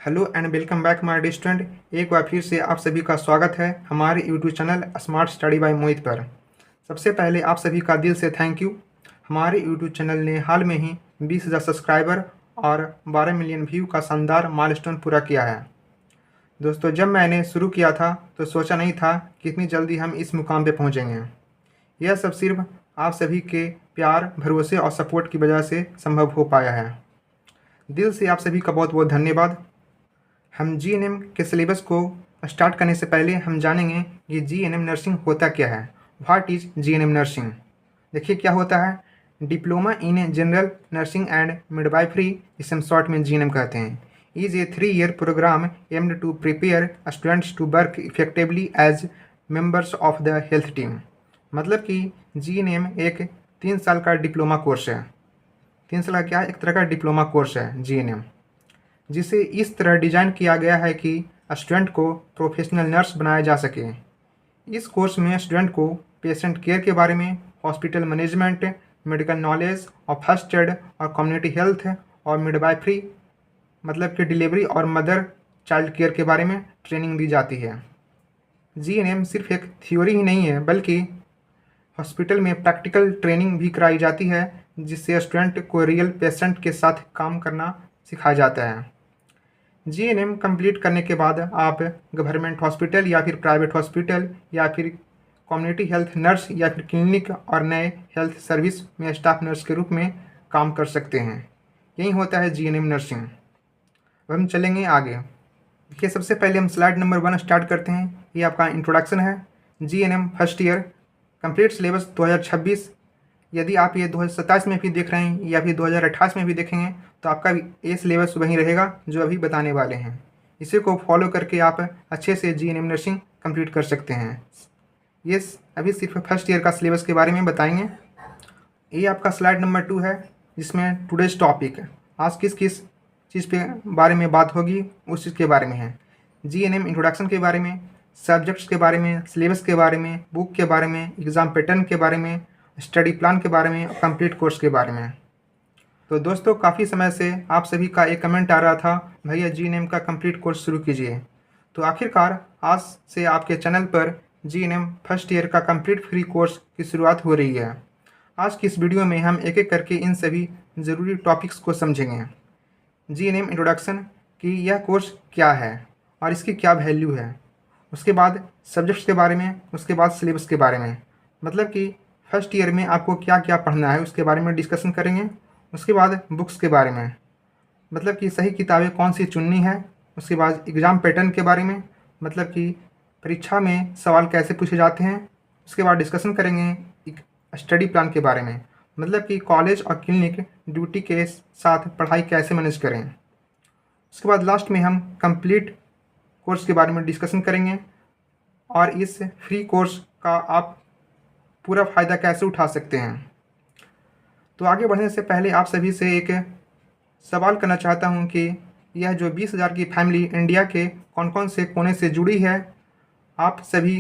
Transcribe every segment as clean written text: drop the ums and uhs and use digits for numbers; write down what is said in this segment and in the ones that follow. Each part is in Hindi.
Hello and welcome back my dear student. एक बार फिर से आप सभी का स्वागत है हमारे YouTube channel smart study by Mohit पर। सबसे पहले आप सभी का दिल से थैंक यू। हमारे यूट्यूब चैनल ने हाल में ही 20,000 सब्सक्राइबर और 12 मिलियन व्यू का शानदार माइलस्टोन पूरा किया है। दोस्तों, जब मैंने शुरू किया था तो सोचा नहीं था कि इतनी जल्दी हम इस मुकाम पे पहुँचेंगे। यह सब सिर्फ आप सभी के प्यार, भरोसे और सपोर्ट की वजह से संभव हो पाया है। दिल से आप सभी का बहुत बहुत धन्यवाद। हम जीएनएम के सिलेबस को स्टार्ट करने से पहले हम जानेंगे कि जीएनएम नर्सिंग होता क्या है। What is GNM nursing? देखिए क्या होता है। Diploma in general nursing and midwifery, इसे हम शॉर्ट में जीएनएम कहते हैं, is a 3 year program aimed to prepare students to work effectively as members of the health team. मतलब कि जीएनएम एक 3 साल का डिप्लोमा कोर्स है। 3 साल का क्या है? एक तरह का डिप्लोमा कोर्स है जीएनएम, जिसे इस तरह डिज़ाइन किया गया है कि स्टूडेंट को प्रोफेशनल नर्स बनाया जा सके। इस कोर्स में स्टूडेंट को पेशेंट केयर के बारे में, हॉस्पिटल मैनेजमेंट, मेडिकल नॉलेज और फर्स्ट एड और कम्युनिटी हेल्थ और मिडवाइफरी मतलब कि डिलीवरी और मदर चाइल्ड केयर के बारे में ट्रेनिंग दी जाती है। जीएनएम सिर्फ एक थ्योरी ही नहीं है, बल्कि हॉस्पिटल में प्रैक्टिकल ट्रेनिंग भी कराई जाती है, जिससे स्टूडेंट को रियल पेशेंट के साथ काम करना सिखाया जाता है। जीएनएम कंप्लीट करने के बाद आप गवर्नमेंट हॉस्पिटल या फिर प्राइवेट हॉस्पिटल या फिर कम्युनिटी हेल्थ नर्स या फिर क्लिनिक और नए हेल्थ सर्विस में स्टाफ नर्स के रूप में काम कर सकते हैं। यही होता है जीएनएम नर्सिंग। अब हम चलेंगे आगे। देखिए, सबसे पहले हम स्लाइड नंबर 1 स्टार्ट करते हैं। ये आपका इंट्रोडक्शन है। GNM first year complete syllabus 2026। यदि आप ये 2027 में भी देख रहे हैं या फिर 2028 में भी देखेंगे तो आपका ये सिलेबस वहीं रहेगा जो अभी बताने वाले हैं। इसी को फॉलो करके आप अच्छे से जीएनएम नर्सिंग कंप्लीट कर सकते हैं। ये अभी सिर्फ फर्स्ट ईयर का सिलेबस के बारे में बताएंगे। ये आपका स्लाइड नंबर 2 है, जिसमें टुडेज टॉपिक आज किस किस चीज़ पे बारे में बात होगी उस चीज़ के बारे में है। जीएनएम इंट्रोडक्शन के बारे में, सब्जेक्ट्स के बारे में, सिलेबस के बारे में, बुक के बारे में, एग्ज़ाम पैटर्न के बारे में, स्टडी प्लान के बारे में और कंप्लीट कोर्स के बारे में। तो दोस्तों, काफ़ी समय से आप सभी का एक कमेंट आ रहा था, भैया जीएनएम का कंप्लीट कोर्स शुरू कीजिए। तो आखिरकार आज से आपके चैनल पर जीएनएम फर्स्ट ईयर का कंप्लीट फ्री कोर्स की शुरुआत हो रही है। आज की इस वीडियो में हम एक एक करके इन सभी ज़रूरी टॉपिक्स को समझेंगे। जीएनएम इंट्रोडक्शन कि यह कोर्स क्या है और इसकी क्या वैल्यू है, उसके बाद सब्जेक्ट्स के बारे में, उसके बाद सिलेबस के बारे में, मतलब कि फर्स्ट ईयर में आपको क्या क्या पढ़ना है उसके बारे में डिस्कशन करेंगे। उसके बाद बुक्स के बारे में, मतलब कि सही किताबें कौन सी चुननी है। उसके बाद एग्ज़ाम पैटर्न के बारे में, मतलब कि परीक्षा में सवाल कैसे पूछे जाते हैं। उसके बाद डिस्कशन करेंगे एक स्टडी प्लान के बारे में, मतलब कि कॉलेज और क्लिनिक ड्यूटी के साथ पढ़ाई कैसे मैनेज करें। उसके बाद लास्ट में हम कंप्लीट कोर्स के बारे में डिस्कशन करेंगे और इस फ्री कोर्स का आप पूरा फ़ायदा कैसे उठा सकते हैं। तो आगे बढ़ने से पहले आप सभी से एक सवाल करना चाहता हूं कि यह जो 20,000 की फैमिली इंडिया के कौन कौन से कोने से जुड़ी है, आप सभी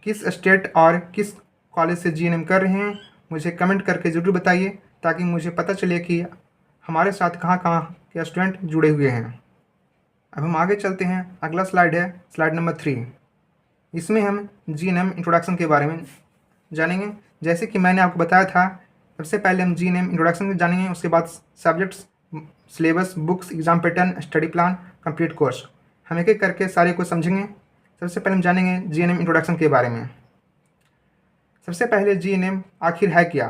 किस स्टेट और किस कॉलेज से जीएनएम कर रहे हैं, मुझे कमेंट करके ज़रूर बताइए, ताकि मुझे पता चले कि हमारे साथ कहाँ कहाँ के स्टूडेंट जुड़े हुए हैं। अब हम आगे चलते हैं। अगला स्लाइड है स्लाइड नंबर 3। इसमें हम जीएनएम इंट्रोडक्शन के बारे में जानेंगे। जैसे कि मैंने आपको बताया था, सबसे पहले हम जीएनएम इंट्रोडक्शन जानेंगे, उसके बाद subjects, syllabus, books, exam pattern, study plan, complete course. हम एक एक करके सारे को समझेंगे। सबसे पहले हम जानेंगे जीएनएम इंट्रोडक्शन के बारे में। सबसे पहले जीएनएम आखिर है क्या?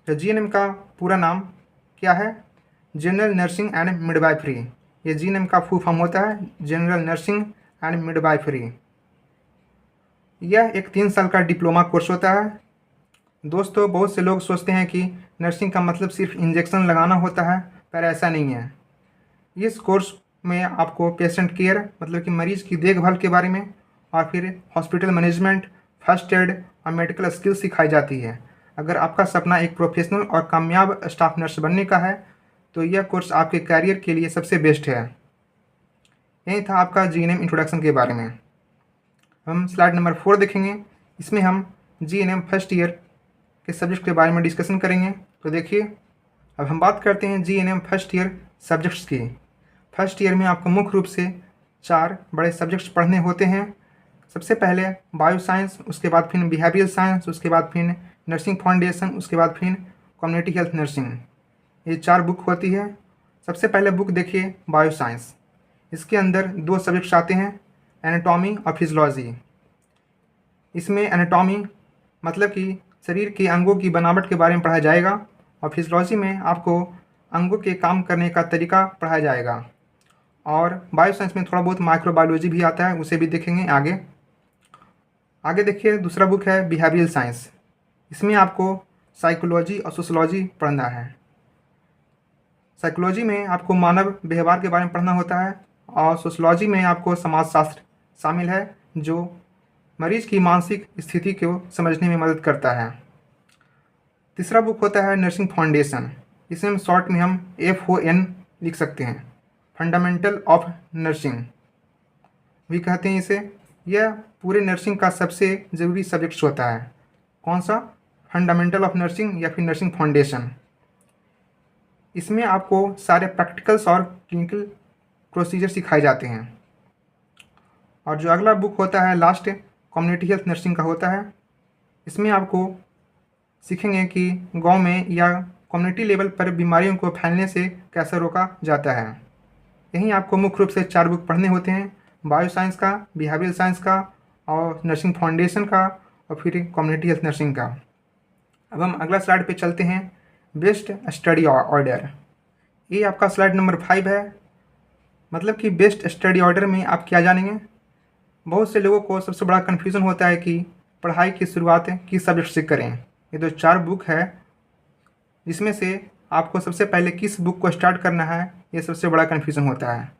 तो जीएनएम का पूरा नाम क्या है? General nursing and midwifery. ये जीएनएम का फुल फॉर्म होता है, जनरल नर्सिंग एंड मिडवाइफरी। यह एक 3 साल का डिप्लोमा कोर्स होता है। दोस्तों, बहुत से लोग सोचते हैं कि नर्सिंग का मतलब सिर्फ इंजेक्शन लगाना होता है, पर ऐसा नहीं है। इस कोर्स में आपको पेशेंट केयर मतलब कि मरीज़ की देखभाल के बारे में और फिर हॉस्पिटल मैनेजमेंट, फर्स्ट एड और मेडिकल स्किल्स सिखाई जाती है। अगर आपका सपना एक प्रोफेशनल और कामयाब स्टाफ नर्स बनने का है तो यह कोर्स आपके करियर के लिए सबसे बेस्ट है। यही था आपका जीएनएम इंट्रोडक्शन के बारे में। हम स्लाइड नंबर 4 देखेंगे। इसमें हम जीएनएम फर्स्ट ईयर के सब्जेक्ट के बारे में डिस्कशन करेंगे। तो देखिए, अब हम बात करते हैं जीएनएम फर्स्ट ईयर सब्जेक्ट्स की। फर्स्ट ईयर में आपको मुख्य रूप से 4 बड़े सब्जेक्ट्स पढ़ने होते हैं। सबसे पहले बायो साइंस, उसके बाद फिर बिहेवियरल साइंस, उसके बाद फिर नर्सिंग फाउंडेशन, उसके बाद फिर कम्युनिटी हेल्थ नर्सिंग। ये 4 बुक होती है। सबसे पहले बुक देखिए बायो साइंस। इसके अंदर 2 सब्जेक्ट्स आते हैं, एनाटॉमी और फिजियोलॉजी। इसमें एनाटॉमी मतलब कि शरीर के अंगों की बनावट के बारे में पढ़ाया जाएगा और फिजियोलॉजी में आपको अंगों के काम करने का तरीका पढ़ाया जाएगा। और बायो साइंस में थोड़ा बहुत माइक्रोबायोलॉजी भी आता है, उसे भी देखेंगे आगे। आगे देखिए दूसरा बुक है बिहेवियरल साइंस। इसमें आपको साइकोलॉजी और सोशलॉजी पढ़ना है। साइकोलॉजी में आपको मानव व्यवहार के बारे में पढ़ना होता है और सोशलॉजी में आपको समाजशास्त्र शामिल है, जो मरीज की मानसिक स्थिति को समझने में मदद करता है। तीसरा बुक होता है नर्सिंग फाउंडेशन। इसमें शॉर्ट में हम FON लिख सकते हैं, फंडामेंटल ऑफ नर्सिंग भी कहते हैं इसे। यह पूरे नर्सिंग का सबसे ज़रूरी सब्जेक्ट होता है। कौन सा? फंडामेंटल ऑफ नर्सिंग या फिर नर्सिंग फाउंडेशन। इसमें आपको सारे प्रैक्टिकल्स और क्लिनिकल प्रोसीजर सिखाए जाते हैं। और जो अगला बुक होता है लास्ट, कम्युनिटी हेल्थ नर्सिंग का होता है। इसमें आपको सीखेंगे कि गांव में या कम्युनिटी लेवल पर बीमारियों को फैलने से कैसे रोका जाता है। यहीं आपको मुख्य रूप से 4 बुक पढ़ने होते हैं, बायो साइंस का, बिहेवियरल साइंस का और नर्सिंग फाउंडेशन का और फिर कम्युनिटी हेल्थ नर्सिंग का। अब हम अगला स्लाइड पे चलते हैं, बेस्ट स्टडी ऑर्डर। ये आपका स्लाइड नंबर 5 है। मतलब कि बेस्ट स्टडी ऑर्डर में आप क्या जानेंगे। बहुत से लोगों को सबसे बड़ा कन्फ्यूज़न होता है कि पढ़ाई की शुरुआत किस सब्जेक्ट से करें। ये जो 4 बुक है, जिसमें से आपको सबसे पहले किस बुक को स्टार्ट करना है, ये सबसे बड़ा कन्फ्यूज़न होता है।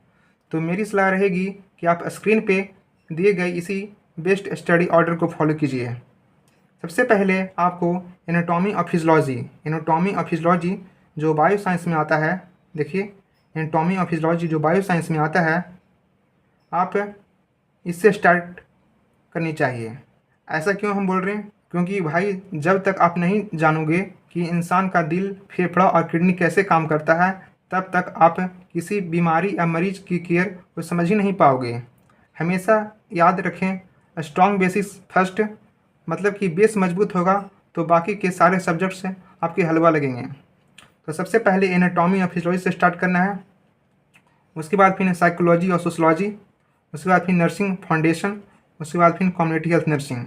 तो मेरी सलाह रहेगी कि आप स्क्रीन पे दिए गए इसी बेस्ट स्टडी ऑर्डर को फॉलो कीजिए। सबसे पहले आपको एनाटॉमी और फिजियोलॉजी जो बायो साइंस में आता है, देखिए एनाटॉमी और फिजियोलॉजी जो बायो साइंस में आता है, आप इससे स्टार्ट करनी चाहिए। ऐसा क्यों हम बोल रहे हैं? क्योंकि भाई जब तक आप नहीं जानोगे कि इंसान का दिल, फेफड़ा और किडनी कैसे काम करता है, तब तक आप किसी बीमारी या मरीज की केयर को समझ ही नहीं पाओगे। हमेशा याद रखें, स्ट्रॉन्ग बेसिस फर्स्ट। मतलब कि बेस मजबूत होगा तो बाकी के सारे सब्जेक्ट्स आपके हलवा लगेंगे। तो सबसे पहले एनाटॉमी और फिजियोलॉजी से स्टार्ट करना है, उसके बाद फिर साइकोलॉजी और सोशलॉजी, उसके बाद फिर नर्सिंग फाउंडेशन, उसके बाद फिर कम्युनिटी हेल्थ नर्सिंग।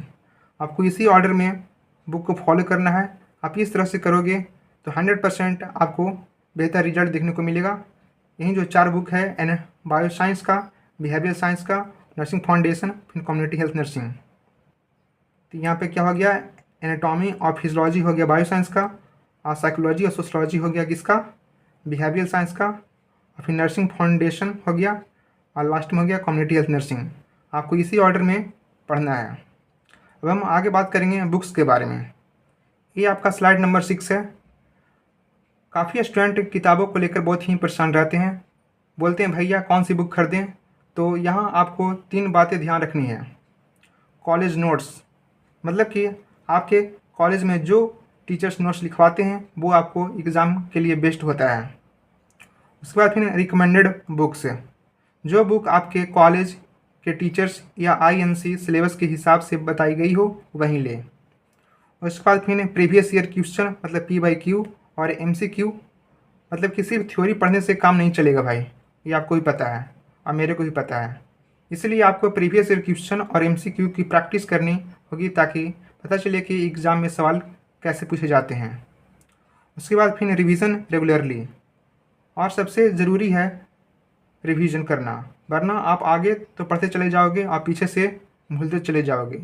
आपको इसी ऑर्डर में बुक को फॉलो करना है। आप इस तरह से करोगे तो 100% आपको बेहतर रिजल्ट देखने को मिलेगा। यही जो 4 बुक है, बायो साइंस का, बिहेवियर साइंस का, नर्सिंग फाउंडेशन, फिर कम्युनिटी हेल्थ नर्सिंग। तो यहाँ पे क्या हो गया, एनाटॉमी और फिजियोलॉजी हो गया बायो साइंस का, और साइकोलॉजी और सोशलॉजी हो गया किसका, बिहेवियर साइंस का, और फिर नर्सिंग फाउंडेशन हो गया, और लास्ट में हो गया कम्युनिटी हेल्थ नर्सिंग। आपको इसी ऑर्डर में पढ़ना है। अब हम आगे बात करेंगे बुक्स के बारे में। ये आपका स्लाइड नंबर 6 है। काफ़ी स्टूडेंट किताबों को लेकर बहुत ही परेशान रहते हैं, बोलते हैं भैया कौन सी बुक खरीदें। तो यहाँ आपको 3 बातें ध्यान रखनी है। कॉलेज नोट्स, मतलब कि आपके कॉलेज में जो टीचर्स नोट्स लिखवाते हैं वो आपको एग्ज़ाम के लिए बेस्ट होता है। उसके बाद फिर रिकमेंडेड बुक्स, जो बुक आपके कॉलेज के टीचर्स या INC सिलेबस के हिसाब से बताई गई हो वहीं ले। उसके बाद फिर प्रीवियस ईयर क्वेश्चन, मतलब PYQ और MCQ। मतलब कि सिर्फ थ्योरी पढ़ने से काम नहीं चलेगा भाई, ये आपको भी पता है और मेरे को भी पता है। इसलिए आपको प्रीवियस ईयर क्वेश्चन और MCQ की प्रैक्टिस करनी होगी, ताकि पता चले कि एग्ज़ाम में सवाल कैसे पूछे जाते हैं। उसके बाद फिर रिवीजन रेगुलरली, और सबसे ज़रूरी है रिवीजन करना, वरना आप आगे तो पढ़ते चले जाओगे और पीछे से भूलते चले जाओगे।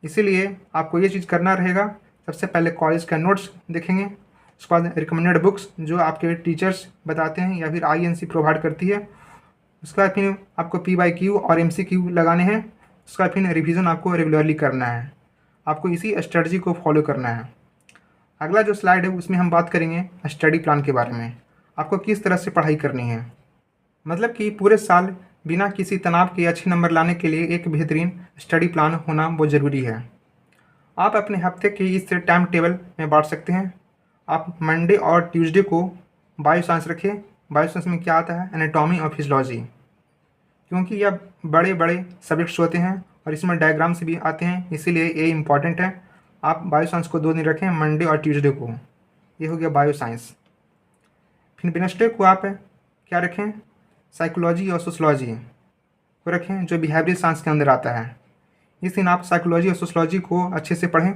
इसीलिए आपको ये चीज़ करना रहेगा। सबसे पहले कॉलेज का नोट्स देखेंगे, उसके बाद रिकमेंडेड बुक्स जो आपके टीचर्स बताते हैं या फिर INC प्रोवाइड करती है। उसके बाद फिर आपको PYQ और MCQ लगाने हैं। उसके बाद फिर रिवीजन आपको रेगुलरली करना है। आपको इसी स्ट्रेटजी को फॉलो करना है। अगला जो स्लाइड है उसमें हम बात करेंगे स्टडी प्लान के बारे में। आपको किस तरह से पढ़ाई करनी है। मतलब कि पूरे साल बिना किसी तनाव के अच्छे नंबर लाने के लिए एक बेहतरीन स्टडी प्लान होना बहुत ज़रूरी है। आप अपने हफ्ते के इस टाइम टेबल में बांट सकते हैं। आप मंडे और ट्यूसडे को बायो साइंस रखें, बायोसाइंस में क्या आता है, एनाटॉमी और फिजियोलॉजी, क्योंकि यह बड़े बड़े सब्जेक्ट्स होते हैं और इसमें डायग्राम्स भी आते हैं, इसीलिए ये इम्पॉर्टेंट है। आप बायोसाइंस को 2 दिन रखें, मंडे और ट्यूसडे को। ये हो गया बायोसाइंस। फिर वेडनेसडे को आप क्या रखें, साइकोलॉजी और सोशलॉजी को रखें, जो बिहेवियरल साइंस के अंदर आता है। इस दिन आप साइकोलॉजी और सोशलॉजी को अच्छे से पढ़ें।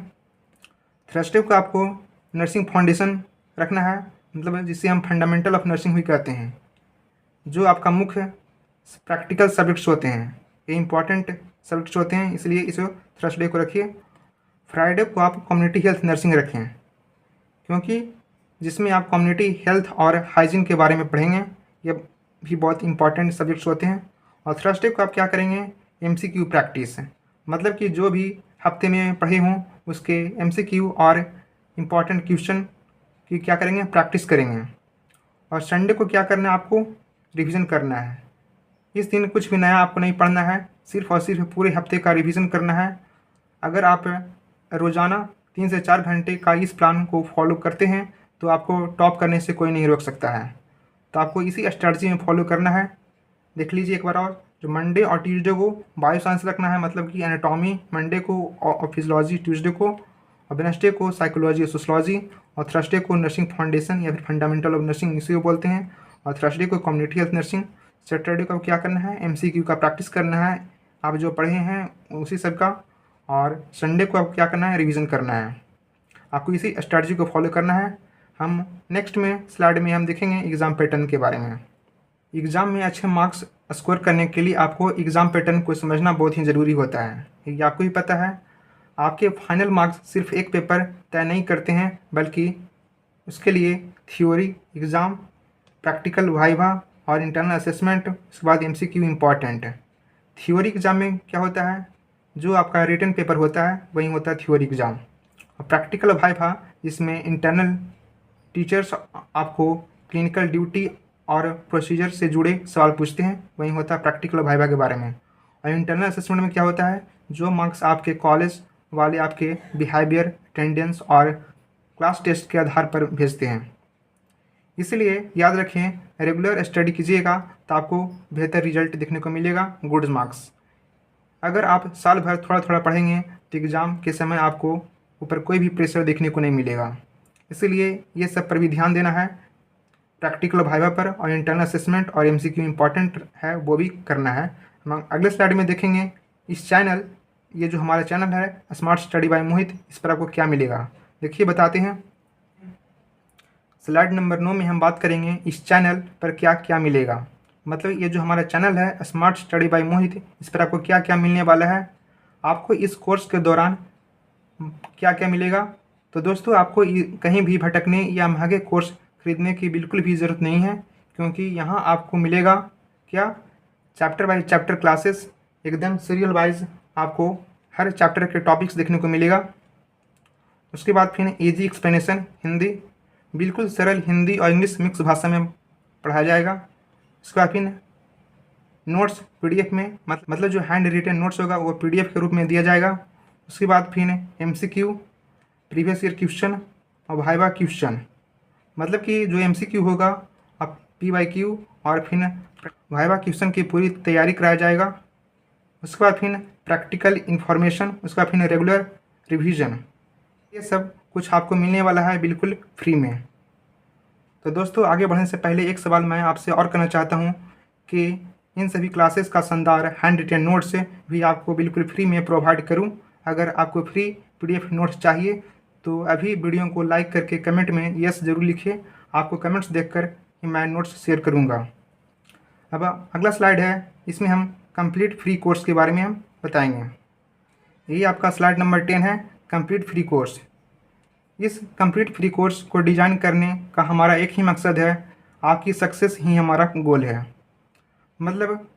थर्सडे को आपको नर्सिंग फाउंडेशन रखना है, मतलब जिसे हम फंडामेंटल ऑफ नर्सिंग भी कहते हैं, जो आपका मुख्य प्रैक्टिकल सब्जेक्ट्स होते हैं। ये इंपॉर्टेंट सब्जेक्ट्स होते हैं, इसलिए इसे थर्सडे को रखिए। फ्राइडे को आप कम्युनिटी हेल्थ नर्सिंग रखें, क्योंकि जिसमें आप कम्युनिटी हेल्थ और हाइजीन के बारे में पढ़ेंगे। ये भी बहुत इंपॉर्टेंट सब्जेक्ट्स होते हैं। और थर्सडे को आप क्या करेंगे, MCQ प्रैक्टिस, मतलब कि जो भी हफ्ते में पढ़े हों उसके MCQ और इम्पॉर्टेंट क्वेश्चन की क्या करेंगे, प्रैक्टिस करेंगे। और संडे को क्या करना है, आपको रिवीजन करना है। इस दिन कुछ भी नया आपको नहीं पढ़ना है, सिर्फ और सिर्फ पूरे हफ्ते का रिवीजन करना है। अगर आप रोज़ाना 3 से 4 घंटे का इस प्लान को फॉलो करते हैं तो आपको टॉप करने से कोई नहीं रोक सकता है। तो आपको इसी स्ट्रैटेजी में फॉलो करना है। देख लीजिए एक बार और, जो मंडे और ट्यूसडे को बायोसाइंस रखना है, मतलब कि एनाटॉमी मंडे को और फिजियोलॉजी ट्यूसडे को, और वेडनेसडे को साइकोलॉजी और सोशलॉजी, और थर्सडे को नर्सिंग फाउंडेशन या फिर फंडामेंटल ऑफ नर्सिंग इसी को बोलते हैं, और थर्सडे को कम्युनिटी हेल्थ नर्सिंग। सैटरडे को क्या करना है, MCQ का प्रैक्टिस करना है, आप जो पढ़े हैं उसी सब का। और संडे को आपको क्या करना है, रिवीजन करना है। आपको इसी स्ट्रैटेजी को फॉलो करना है। हम नेक्स्ट में स्लाइड में हम देखेंगे एग्ज़ाम पैटर्न के बारे में। एग्ज़ाम में अच्छे मार्क्स स्कोर करने के लिए आपको एग्ज़ाम पैटर्न को समझना बहुत ही ज़रूरी होता है। ये आपको ही पता है, आपके फाइनल मार्क्स सिर्फ एक पेपर तय नहीं करते हैं, बल्कि उसके लिए थ्योरी एग्ज़ाम, प्रैक्टिकल वाइवा और इंटरनल असेसमेंट, उसके बाद MCQ इम्पॉर्टेंट है। थ्योरी एग्ज़ाम में क्या होता है, जो आपका रिटन पेपर होता है वही होता है थ्योरी एग्ज़ाम। और प्रैक्टिकल वाइवा, जिसमें इंटरनल टीचर्स आपको क्लिनिकल ड्यूटी और प्रोसीजर से जुड़े सवाल पूछते हैं, वही होता है प्रैक्टिकल वाइवा के बारे में। और इंटरनल असेसमेंट में क्या होता है, जो मार्क्स आपके कॉलेज वाले आपके बिहेवियर, अटेंडेंस और क्लास टेस्ट के आधार पर भेजते हैं। इसलिए याद रखें, रेगुलर स्टडी कीजिएगा तो आपको बेहतर रिजल्ट देखने को मिलेगा, गुड मार्क्स। अगर आप साल भर थोड़ा थोड़ा पढ़ेंगे तो एग्ज़ाम के समय आपको ऊपर कोई भी प्रेशर देखने को नहीं मिलेगा। इसलिए ये सब पर भी ध्यान देना है, प्रैक्टिकल वाइवा पर, और इंटरनल असेसमेंट और MCQ इम्पॉर्टेंट है वो भी करना है। हम अगले स्लाइड में देखेंगे इस चैनल, ये जो हमारा चैनल है स्मार्ट स्टडी बाय मोहित, इस पर आपको क्या मिलेगा। देखिए बताते हैं, स्लाइड नंबर 9 में हम बात करेंगे इस चैनल पर क्या क्या मिलेगा। मतलब ये जो हमारा चैनल है स्मार्ट स्टडी बाय मोहित, इस पर आपको क्या क्या मिलने वाला है। आपको इस कोर्स के दौरान क्या क्या मिलेगा। तो दोस्तों, आपको कहीं भी भटकने या महंगे कोर्स खरीदने की बिल्कुल भी ज़रूरत नहीं है, क्योंकि यहाँ आपको मिलेगा क्या, चैप्टर बाय चैप्टर क्लासेस, एकदम सीरियल वाइज आपको हर चैप्टर के टॉपिक्स देखने को मिलेगा। उसके बाद फिर इजी एक्सप्लेनेशन हिंदी, बिल्कुल सरल हिंदी और इंग्लिश मिक्स भाषा में पढ़ाया जाएगा। उसके बाद फिर नोट्स PDF में, मतलब जो हैंड रिटन नोट्स होगा वो PDF के रूप में दिया जाएगा। उसके बाद फिर MCQ, प्रीवियस ईयर क्वेश्चन और वाइवा क्वेश्चन, मतलब कि जो MCQ होगा अब PYQ और फिर वाइवा क्वेश्चन की पूरी तैयारी कराया जाएगा। उसके बाद फिर प्रैक्टिकल इन्फॉर्मेशन, उसका फिर रेगुलर रिवीजन, ये सब कुछ आपको मिलने वाला है बिल्कुल फ्री में। तो दोस्तों, आगे बढ़ने से पहले एक सवाल मैं आपसे और करना चाहता हूँ कि इन सभी क्लासेस का शानदार हैंड रिटन नोट्स भी आपको बिल्कुल फ्री में प्रोवाइड करूँ। अगर आपको फ्री PDF नोट्स चाहिए तो अभी वीडियो को लाइक करके कमेंट में यस ज़रूर लिखिए। आपको कमेंट्स देखकर मैं नोट्स शेयर करूँगा। अब अगला स्लाइड है, इसमें हम कंप्लीट फ्री कोर्स के बारे में हम बताएंगे। ये आपका स्लाइड नंबर 10 है, कंप्लीट फ्री कोर्स। इस कंप्लीट फ्री कोर्स को डिज़ाइन करने का हमारा एक ही मकसद है, आपकी सक्सेस ही हमारा गोल है। मतलब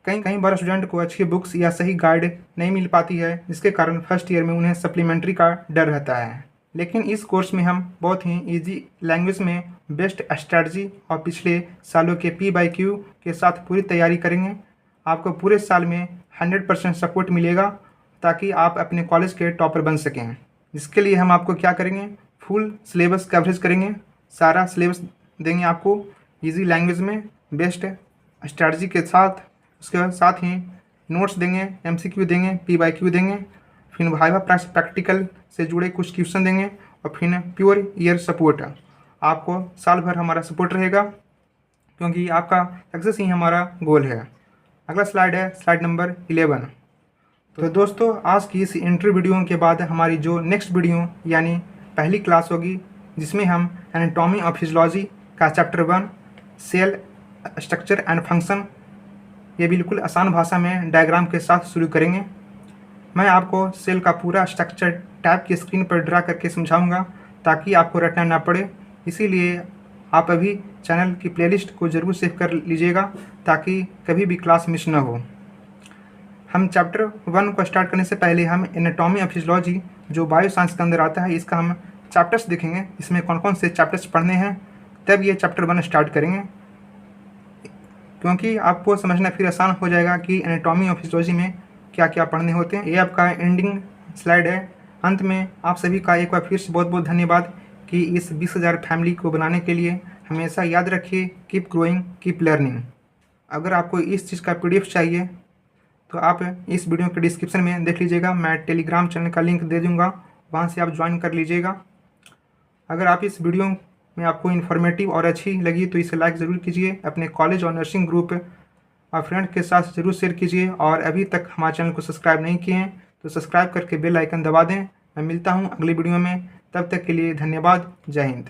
कई बार स्टूडेंट को अच्छी बुक्स या सही गाइड नहीं मिल पाती है, जिसके कारण फर्स्ट ईयर में उन्हें सप्लीमेंट्री का डर रहता है। लेकिन इस कोर्स में हम बहुत ही इजी लैंग्वेज में बेस्ट स्ट्रैटेजी और पिछले सालों के PYQ के साथ पूरी तैयारी करेंगे। आपको पूरे साल में 100% सपोर्ट मिलेगा ताकि आप अपने कॉलेज के टॉपर बन सकें। इसके लिए हम आपको क्या करेंगे, फुल सिलेबस कवरेज करेंगे, सारा सिलेबस देंगे आपको, इजी लैंग्वेज में बेस्ट स्ट्रैटेजी के साथ। उसके साथ ही नोट्स देंगे, MCQ देंगे, PYQ देंगे, फिर वाइवा प्रैक्टिकल से जुड़े कुछ क्वेश्चन देंगे और फिर प्योर ईयर सपोर्ट। आपको साल भर हमारा सपोर्ट रहेगा क्योंकि आपका सक्सेस ही हमारा गोल है। अगला स्लाइड है स्लाइड नंबर 11। तो दोस्तों आज की इस इंट्रो वीडियो के बाद हमारी जो नेक्स्ट वीडियो यानी पहली क्लास होगी जिसमें हम एनाटॉमी ऑफ फिजियोलॉजी का chapter 1 cell structure and function ये बिल्कुल आसान भाषा में डायग्राम के साथ शुरू करेंगे। मैं आपको सेल का पूरा स्ट्रक्चर टैब की स्क्रीन पर ड्रा करके समझाऊंगा ताकि आपको रटना ना पड़े। इसीलिए आप अभी चैनल की प्लेलिस्ट को ज़रूर सेव कर लीजिएगा ताकि कभी भी क्लास मिस ना हो। हम चैप्टर 1 को स्टार्ट करने से पहले हम एनाटॉमी ऑफ फिजियोलॉजी जो बायो साइंस के अंदर आता है इसका हम चैप्टर्स देखेंगे, इसमें कौन कौन से चैप्टर्स पढ़ने हैं, तब ये चैप्टर 1 स्टार्ट करेंगे क्योंकि आपको समझना फिर आसान हो जाएगा कि एनाटॉमी ऑफ फिजियोलॉजी में क्या क्या पढ़ने होते हैं। ये आपका एंडिंग स्लाइड है। अंत में आप सभी का एक बार फिर से बहुत बहुत धन्यवाद कि इस 20,000 फैमिली को बनाने के लिए हमेशा याद रखिए कीप ग्रोइंग कीप लर्निंग। अगर आपको इस चीज़ का PDF चाहिए तो आप इस वीडियो के डिस्क्रिप्शन में देख लीजिएगा, मैं टेलीग्राम चैनल का लिंक दे दूँगा, वहाँ से आप ज्वाइन कर लीजिएगा। अगर आप इस वीडियो में आपको इन्फॉर्मेटिव और अच्छी लगी तो इसे लाइक ज़रूर कीजिए, अपने कॉलेज और नर्सिंग ग्रुप और फ्रेंड के साथ ज़रूर शेयर कीजिए और अभी तक हमारे चैनल को सब्सक्राइब नहीं किए हैं तो सब्सक्राइब करके बेल आइकन दबा दें। मैं मिलता हूँ अगली वीडियो में, तब तक के लिए धन्यवाद। जय हिंद।